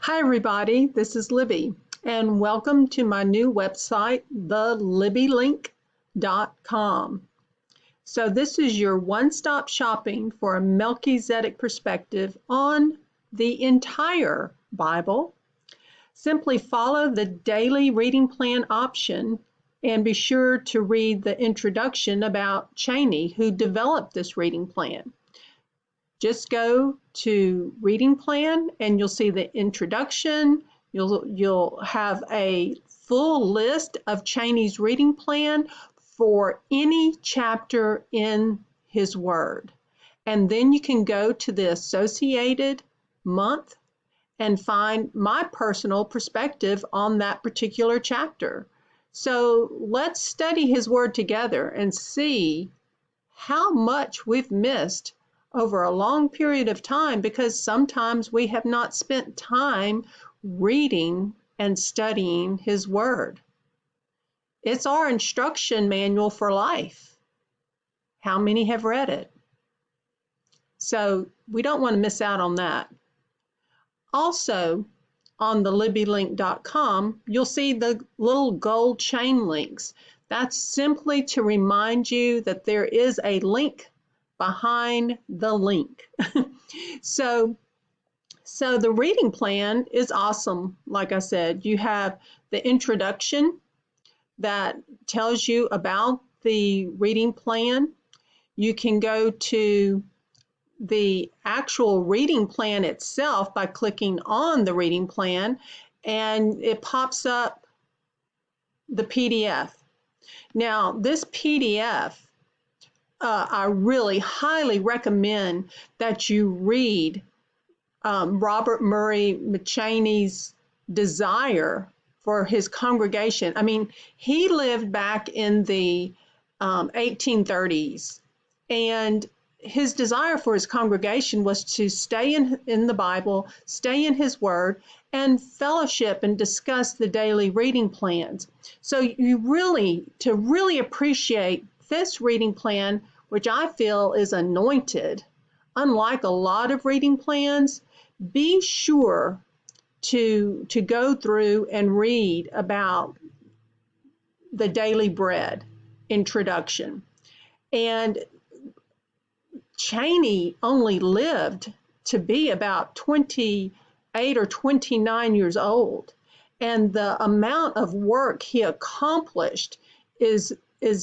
Hi, everybody. This is Libby, and welcome to my new website, thelibbylink.com. So, this is your one stop shopping for a Melchizedek perspective on the entire Bible. Simply follow the daily reading plan option and be sure to read the introduction about Cheney, who developed this reading plan. Just go to reading plan and you'll see the introduction. You'll have a full list of Cheney's reading plan for any chapter in his word. And then you can go to the associated month and find my personal perspective on that particular chapter. So let's study his word together and see how much we've missed over a long period of time because sometimes we have not spent time reading and studying his word. It's our instruction manual for life. How many have read it? So we don't want to miss out on that. Also, on the libbylink.com, you'll see the little gold chain links. That's simply to remind you that there is a link behind the link. So the reading plan is awesome. Like I said, you have the introduction that tells you about the reading plan. You can go to the actual reading plan itself by clicking on the reading plan, and it pops up the PDF. Now, this PDF, I really highly recommend that you read Robert Murray McCheyne's desire for his congregation. I mean, he lived back in the 1830s, and his desire for his congregation was to stay in the Bible, stay in his word, and fellowship and discuss the daily reading plans. So to really appreciate this reading plan, which I feel is anointed, unlike a lot of reading plans, be sure to go through and read about the daily bread introduction. And Cheney only lived to be about 28 or 29 years old. And the amount of work he accomplished is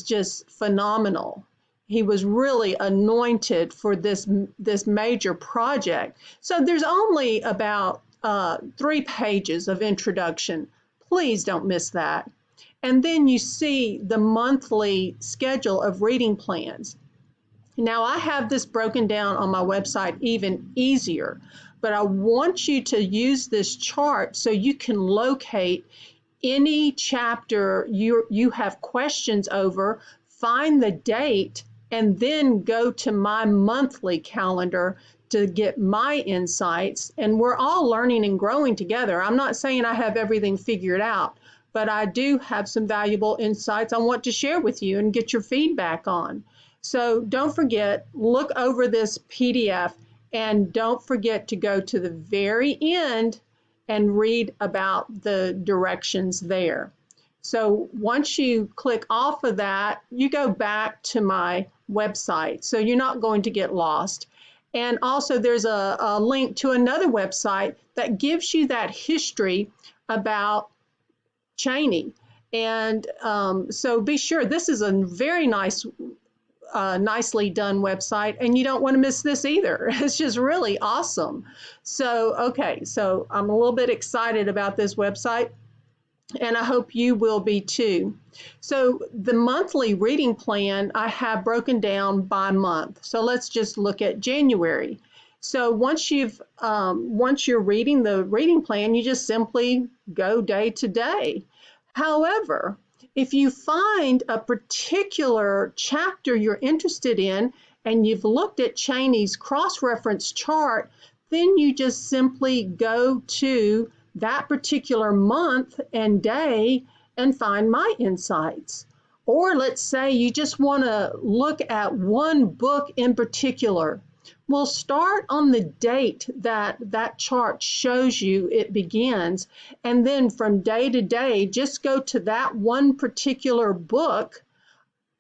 just phenomenal. He was really anointed for this major project. So there's only about 3 pages of introduction. Please don't miss that. And then you see the monthly schedule of reading plans. Now, I have this broken down on my website even easier, but I want you to use this chart so you can locate any chapter you have questions over, find the date, and then go to my monthly calendar to get my insights. And we're all learning and growing together. I'm not saying I have everything figured out, but I do have some valuable insights I want to share with you and get your feedback on. So don't forget, look over this PDF and don't forget to go to the very end and read about the directions there. So once you click off of that, you go back to my website, so you're not going to get lost. And also there's a link to another website that gives you that history about Cheney. And so be sure, this is a very nicely done website, and you don't want to miss this either. It's just really awesome. So, okay, so I'm a little bit excited about this website, and I hope you will be too. So the monthly reading plan I have broken down by month. So let's just look at January. So once you're reading the reading plan, you just simply go day to day. However, if you find a particular chapter you're interested in and you've looked at Cheney's cross-reference chart, then you just simply go to that particular month and day and find my insights. Or let's say you just want to look at one book in particular Well, start on the date that that chart shows you it begins, and then from day to day, just go to that one particular book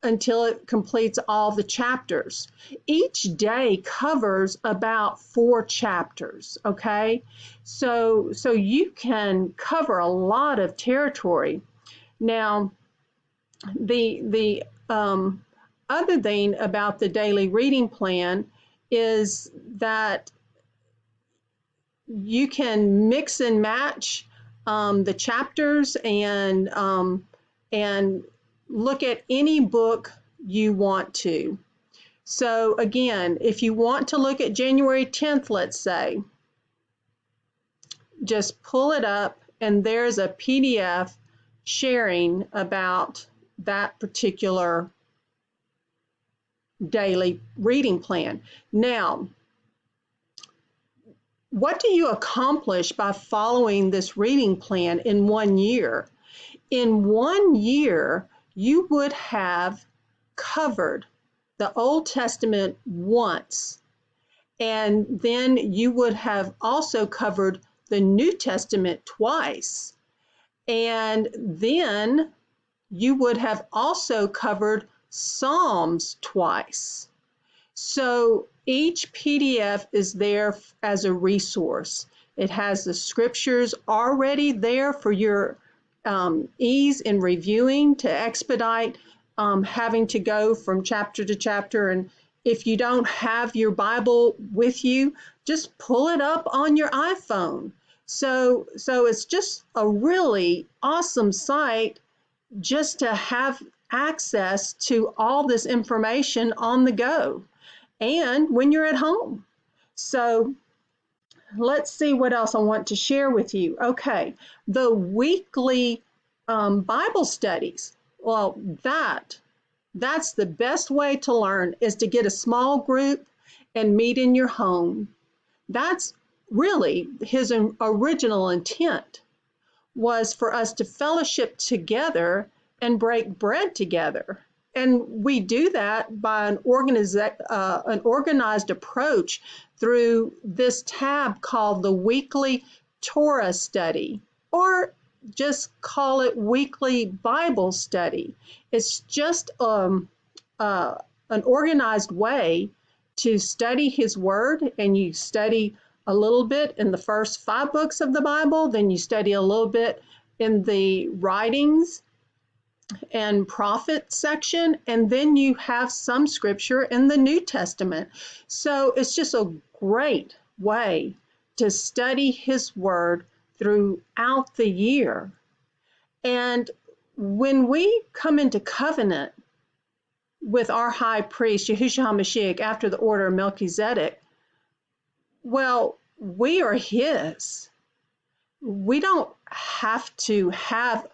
until it completes all the chapters. Each day covers about 4 chapters, okay? So you can cover a lot of territory. Now, the other thing about the daily reading plan is that you can mix and match the chapters and look at any book you want to. So again, if you want to look at January 10th, let's say, just pull it up and there's a PDF sharing about that particular daily reading plan. Now, what do you accomplish by following this reading plan in 1 year? In 1 year, you would have covered the Old Testament once, and then you would have also covered the New Testament twice, and then you would have also covered Psalms twice. So each PDF is there as a resource. It has the scriptures already there for your ease in reviewing to expedite having to go from chapter to chapter. And if you don't have your Bible with you, just pull it up on your iPhone. So it's just a really awesome site just to have access to all this information on the go and when you're at home. So let's see what else I want to share with you. Okay, the weekly Bible studies. Well, that's the best way to learn, is to get a small group and meet in your home. That's really his original intent, was for us to fellowship together and break bread together. And we do that by an organized approach through this tab called the Weekly Torah Study, or just call it Weekly Bible Study. It's just an organized way to study His Word, and you study a little bit in the first 5 books of the Bible, then you study a little bit in the writings and prophet section, and then you have some scripture in the New Testament. So it's just a great way to study His Word throughout the year. And when we come into covenant with our high priest, Yahushua HaMashiach, after the order of Melchizedek, well, we are His. We don't have to have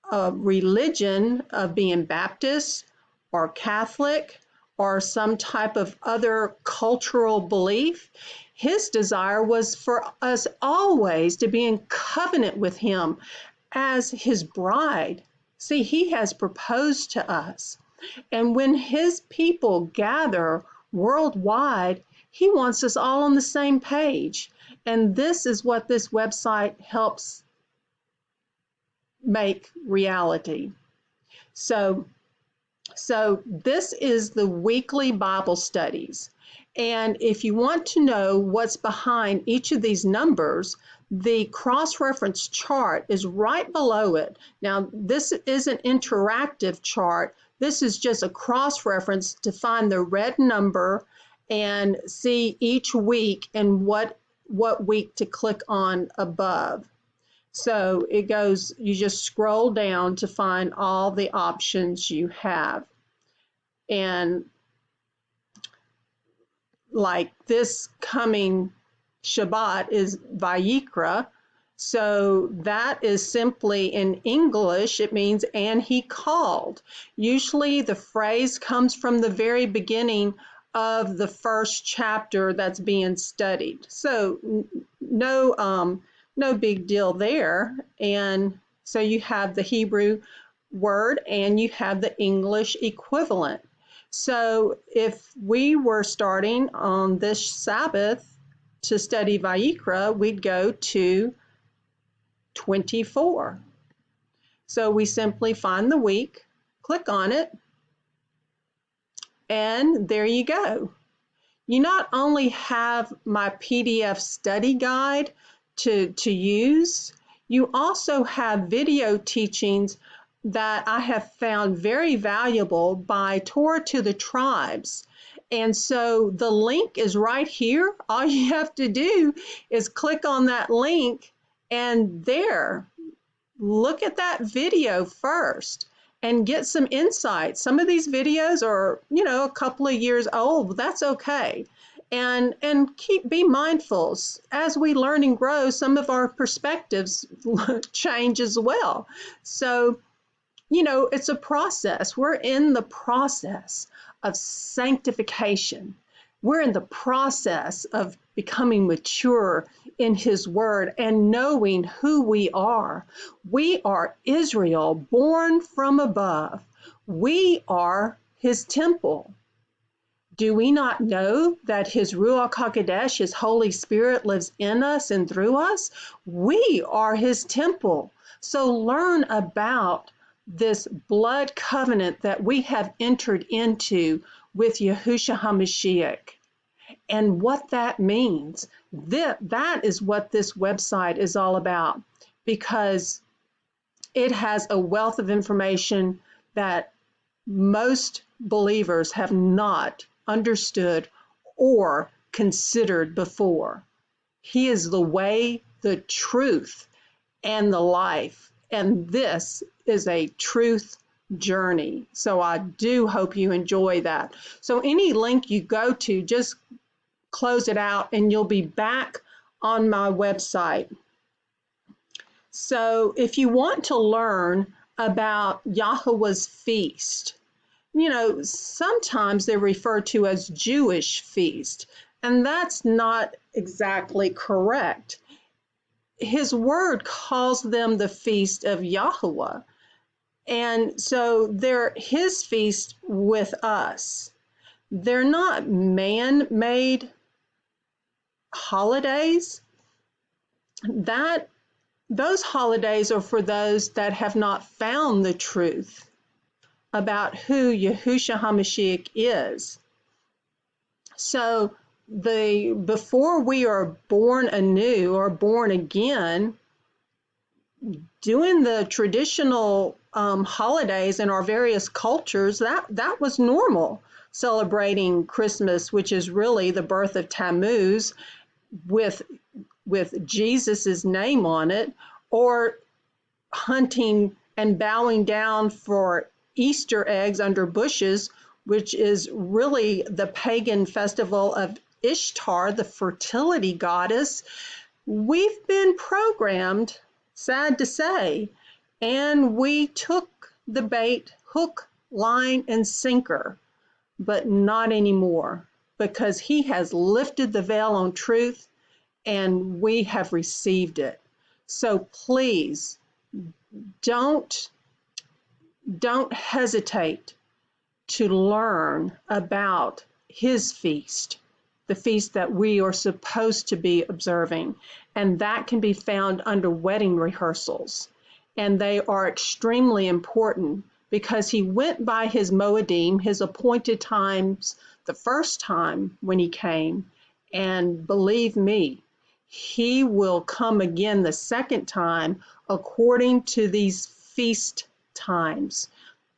a religion of being Baptist or Catholic or some type of other cultural belief. His desire was for us always to be in covenant with Him as His bride. See, He has proposed to us. And when His people gather worldwide, He wants us all on the same page. And this is what this website helps make reality. So this is the weekly Bible studies. And if you want to know what's behind each of these numbers, the cross-reference chart is right below it. Now, this is an interactive chart. This is just a cross-reference to find the red number and see each week and what week to click on above. So it goes, you just scroll down to find all the options you have. And like this coming Shabbat is Vayikra. So that is simply in English, it means, and he called. Usually the phrase comes from the very beginning of the first chapter that's being studied. So no big deal there. And so you have the Hebrew word and you have the English equivalent. So if we were starting on this Sabbath to study Vayikra, we'd go to 24. So we simply find the week, click on it, and there you go. You not only have my PDF study guide to use, you also have video teachings that I have found very valuable by Torah to the Tribes. And so the link is right here. All you have to do is click on that link, and there, look at that video first and get some insight. Some of these videos are, a couple of years old, but that's okay. And be mindful. As we learn and grow, some of our perspectives change as well. So, it's a process. We're in the process of sanctification. We're in the process of becoming mature in His Word and knowing who we are. We are Israel, born from above. We are His temple. Do we not know that His Ruach HaKodesh, His Holy Spirit, lives in us and through us? We are His temple. So learn about this blood covenant that we have entered into with Yahushua HaMashiach and what that means. That is what this website is all about, because it has a wealth of information that most believers have not understood or considered before. He is the way, the truth, and the life. And this is a truth journey. So I do hope you enjoy that. So any link you go to, just close it out and you'll be back on my website. So if you want to learn about Yahweh's feast, sometimes they're referred to as Jewish feast, and that's not exactly correct. His word calls them the feast of Yahweh. And so they're His feast with us. They're not man-made holidays. Those holidays are for those that have not found the truth about who Yahushua HaMashiach is. So before we are born anew or born again, doing the traditional holidays in our various cultures, that was normal. Celebrating Christmas, which is really the birth of Tammuz, with Jesus's name on it, or hunting and bowing down for Easter eggs under bushes, which is really the pagan festival of Ishtar, the fertility goddess. We've been programmed, sad to say, and we took the bait, hook, line, and sinker, but not anymore, because He has lifted the veil on truth and we have received it. So please don't hesitate to learn about His feast, the feast that we are supposed to be observing. And that can be found under wedding rehearsals. And they are extremely important because He went by His Moedim, His appointed times, the first time when He came. And believe me, He will come again the second time according to these feast times.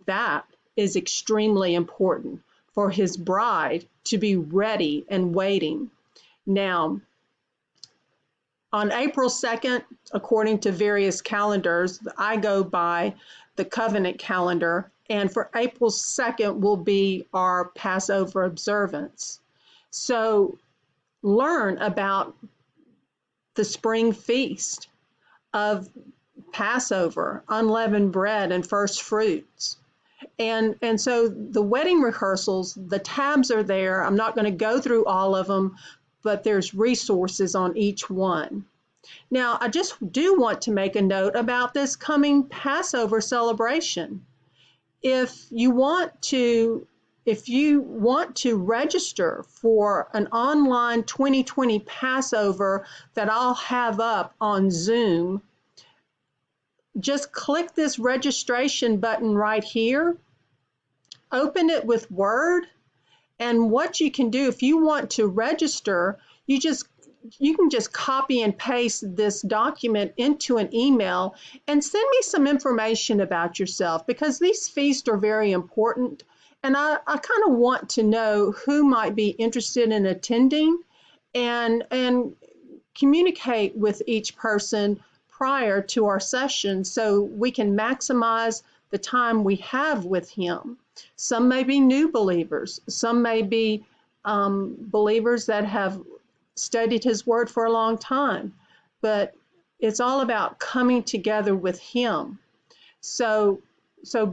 That is extremely important for His bride to be ready and waiting. Now, on April 2nd, according to various calendars, I go by the covenant calendar, and for April 2nd will be our Passover observance. So learn about the spring feast of Passover, unleavened bread, and first fruits. And so the wedding rehearsals, the tabs are there. I'm not going to go through all of them, but there's resources on each one. Now, I just do want to make a note about this coming Passover celebration. If if you want to register for an online 2020 Passover that I'll have up on Zoom, just click this registration button right here, open it with Word, and what you can do if you want to register, you can just copy and paste this document into an email and send me some information about yourself, because these feasts are very important, and I kind of want to know who might be interested in attending, and communicate with each person prior to our session so we can maximize the time we have with him. Some may be new believers, some may be believers that have studied his word for a long time, but it's all about coming together with him. So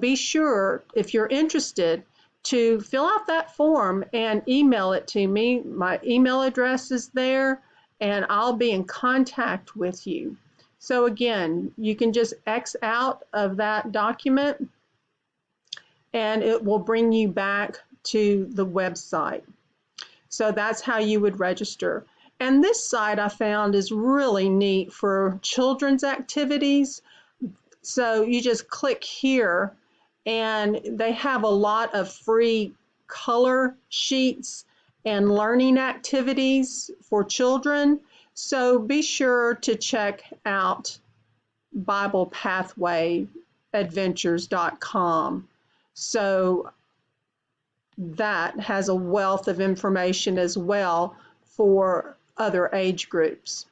be sure, if you're interested, to fill out that form and email it to me. My email address is there, and I'll be in contact with you. So again, you can just X out of that document and it will bring you back to the website. So that's how you would register. And this site I found is really neat for children's activities. So you just click here, and they have a lot of free color sheets and learning activities for children. So be sure to check out BiblePathwayAdventures.com. So that has a wealth of information as well for other age groups.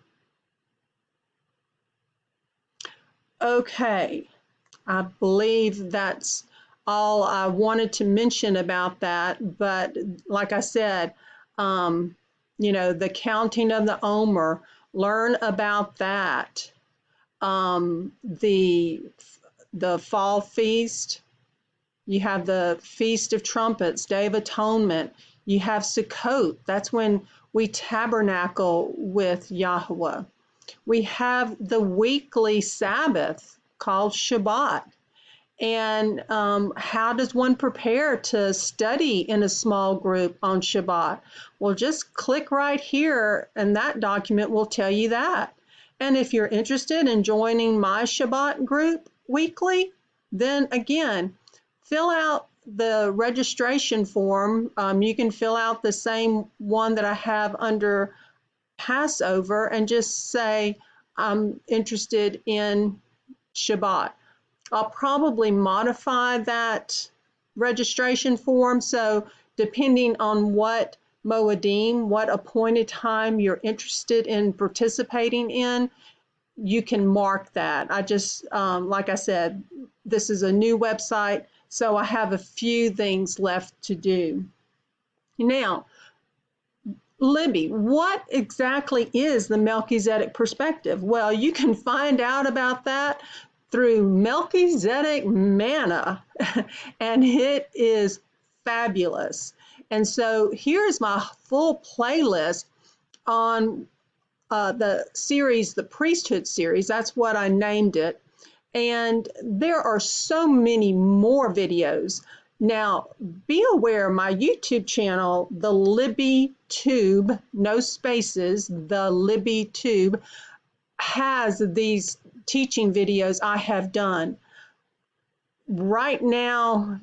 Okay, I believe that's all I wanted to mention about that, but like I said, the counting of the Omer, learn about that. The fall feast, you have the Feast of Trumpets, Day of Atonement, you have Sukkot, that's when we tabernacle with Yahweh. We have the weekly Sabbath called Shabbat. And how does one prepare to study in a small group on Shabbat? Well, just click right here and that document will tell you that. And if you're interested in joining my Shabbat group weekly, then again, fill out the registration form. You can fill out the same one that I have under Passover and just say, I'm interested in Shabbat. I'll probably modify that registration form. So depending on what Moedim, what appointed time you're interested in participating in, you can mark that. I just, like I said, this is a new website, so I have a few things left to do. Now, Libby, what exactly is the Melchizedek perspective? Well, you can find out about that through Melchizedek Manna, and it is fabulous. And so here's my full playlist on the series, the Priesthood series. That's what I named it. And there are so many more videos. Now, be aware, my YouTube channel, the Libby Tube, no spaces, the Libby Tube, has these teaching videos I have done. Right now,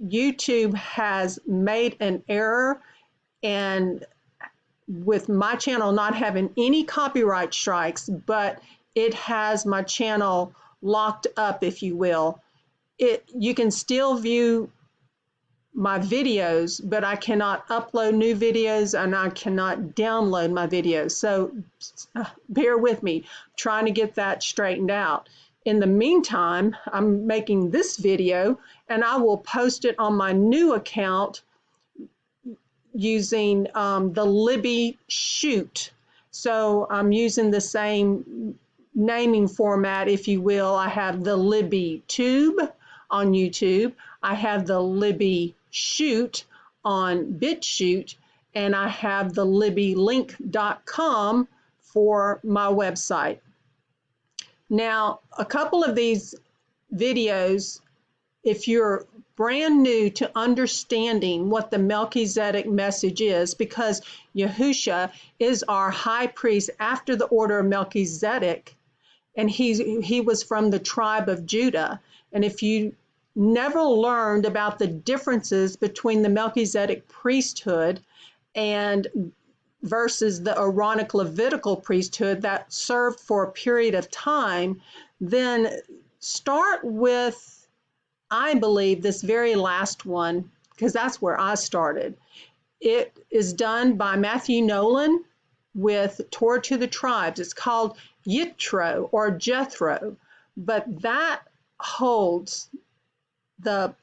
YouTube has made an error, and with my channel not having any copyright strikes, but it has my channel locked up, if you will. You can still view my videos, but I cannot upload new videos and I cannot download my videos. So bear with me, I'm trying to get that straightened out. In the meantime, I'm making this video and I will post it on my new account using the Libby Shoot. So I'm using the same naming format, if you will. I have the Libby Tube on YouTube. I have the Libby Shoot on BitChute, and I have the libbylink.com for my website. Now, a couple of these videos, if you're brand new to understanding what the Melchizedek message is, because Yahusha is our high priest after the order of Melchizedek, and he was from the tribe of Judah. And if you never learned about the differences between the Melchizedek priesthood and versus the Aaronic Levitical priesthood that served for a period of time, then start with, I believe, this very last one, because that's where I started. It is done by Matthew Nolan with Torah to the Tribes. It's called Yitro or Jethro, but that holds the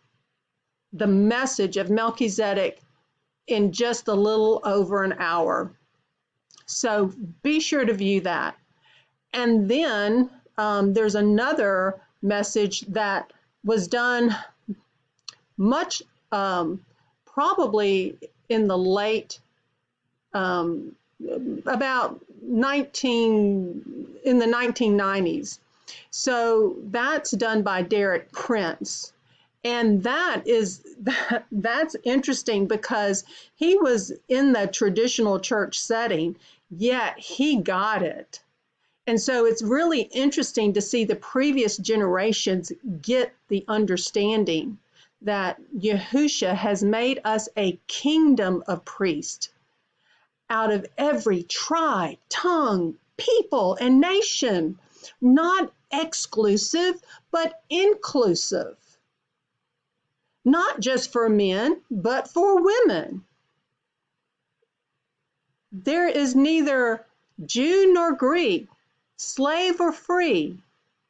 message of Melchizedek in just a little over an hour. So be sure to view that. And then there's another message that was done much, probably in the late, about in the 1990s. So that's done by Derek Prince. And that's interesting because he was in the traditional church setting, yet he got it. And so it's really interesting to see the previous generations get the understanding that Yahusha has made us a kingdom of priests out of every tribe, tongue, people, and nation, not exclusive, but inclusive. Not just for men, but for women. There is neither Jew nor Greek, slave or free,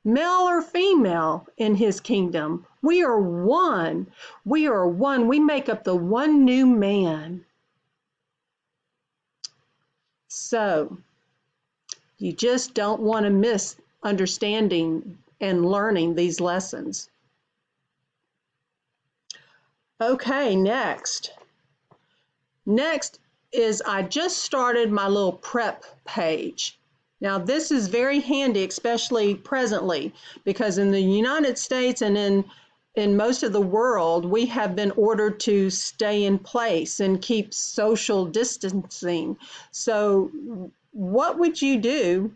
male or female in his kingdom. We are one. We are one. We make up the one new man. So you just don't want to miss understanding and learning these lessons. Okay, next. Next is I just started my little prep page. Now this is very handy, especially presently, because in the United States and in most of the world, we have been ordered to stay in place and keep social distancing. So what would you do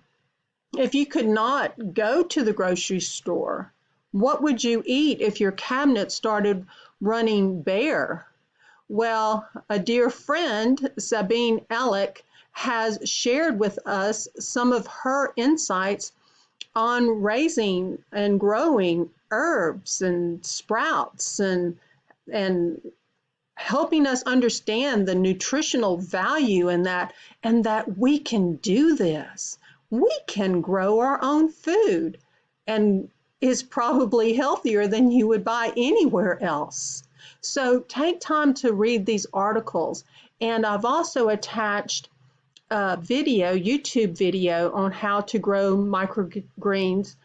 if you could not go to the grocery store? What would you eat if your cabinet started running bare? Well, a dear friend, Sabine Alec, has shared with us some of her insights on raising and growing herbs and sprouts and helping us understand the nutritional value in that, and that we can do this. We can grow our own food, and is probably healthier than you would buy anywhere else. So take time to read these articles. And I've also attached a video, YouTube video, on how to grow microgreens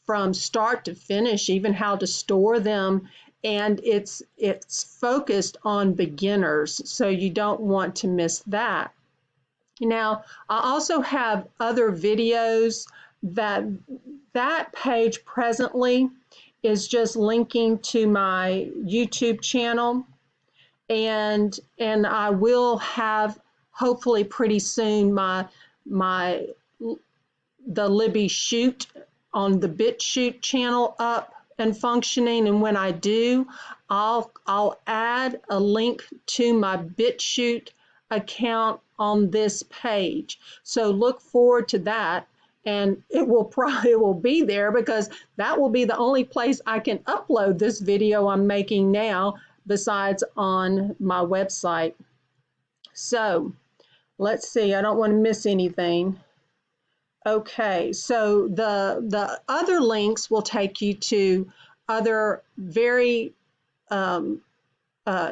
from start to finish, even how to store them. And it's focused on beginners, so you don't want to miss that. Now, I also have other videos. That page presently is just linking to my YouTube channel, and I will have hopefully pretty soon the Libby Shoot on the BitChute channel up and functioning. And when I do, I'll add a link to my BitChute account on this page. So look forward to that. And it will be there, because that will be the only place I can upload this video I'm making now, besides on my website. So let's see, I don't want to miss anything. Okay, so the other links will take you to other very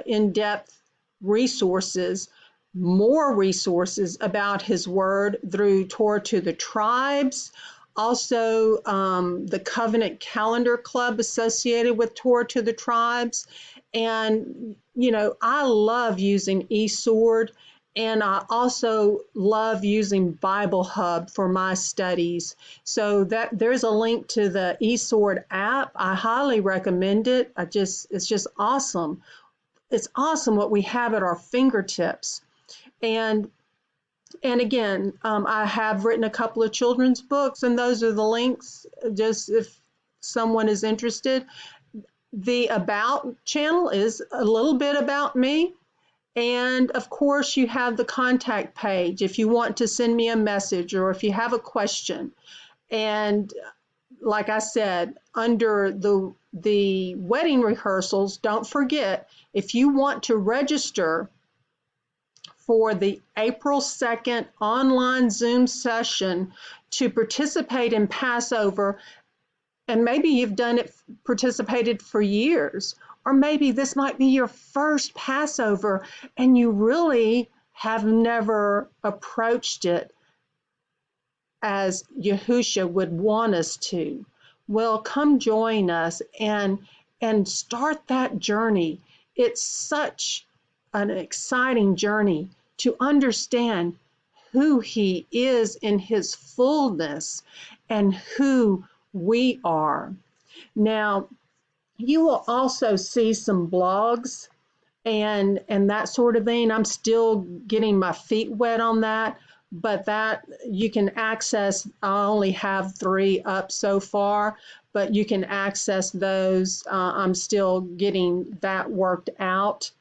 in-depth resources, more resources about his word through Torah to the Tribes, also the Covenant Calendar Club associated with Torah to the Tribes. And, you know, I love using eSword, And I also love using Bible Hub for my studies. So that there's a link to the eSword app. I highly recommend it. It's just awesome. It's awesome what we have at our fingertips. And again, I have written a couple of children's books, and those are the links, just if someone is interested. The About channel is a little bit about me. And of course, you have the contact page if you want to send me a message or if you have a question. And like I said, under the wedding rehearsals, don't forget, if you want to register for the April 2nd online Zoom session to participate in Passover, and maybe you've participated for years, or maybe this might be your first Passover and you really have never approached it as Yahusha would want us to. Well, come join us and start that journey. It's such an exciting journey to understand who he is in his fullness and who we are. Now, you will also see some blogs and that sort of thing. I'm still getting my feet wet on that, but that you can access. I only have 3 up so far, but you can access those. I'm still getting that worked out.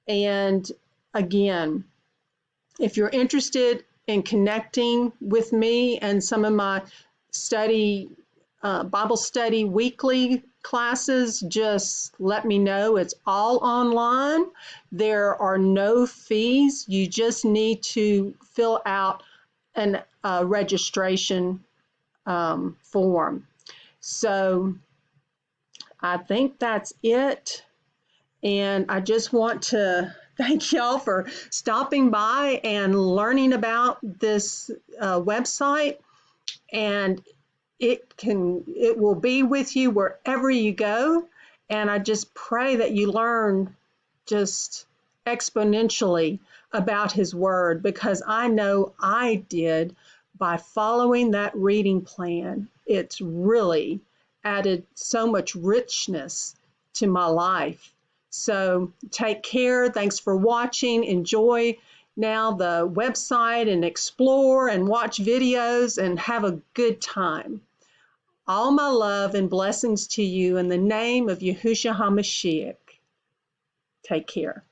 And again, if you're interested in connecting with me and some of my Bible study weekly classes, just let me know. It's all online. There are no fees. You just need to fill out a registration form. So I think that's it. And I just want to thank y'all for stopping by and learning about this website. And it will be with you wherever you go. And I just pray that you learn just exponentially about his word, because I know I did by following that reading plan. It's really added so much richness to my life. So take care. Thanks for watching. Enjoy now the website and explore and watch videos and have a good time. All my love and blessings to you in the name of Yahushua HaMashiach. Take care.